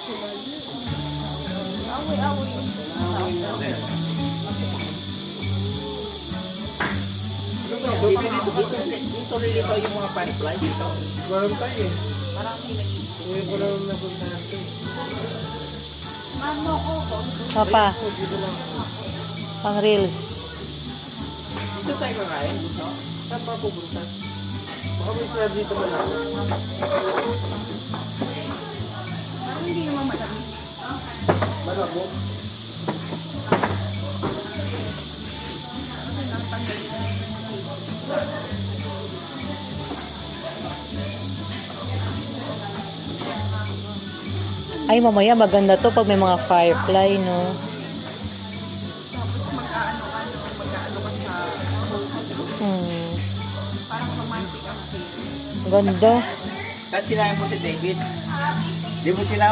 Away-away. Dito lilito yung mga firefly dito. Walang tayo eh. Parang may nag-iisip. Ngayon ko lang napunta natin. Mano ko po. Papa, Dito lang. pang reels. Dito tayo kakain. Dito. Saan pa pupunta? Baka may sila dito malaki. Parang hindi naman malamig. Malabo. Ay, mamaya maganda to pag may mga firefly, no? Tapos mag-ano ka sa parang romantic ang feel. Ganda. Kahit sinabi mo si David, di mo sinama.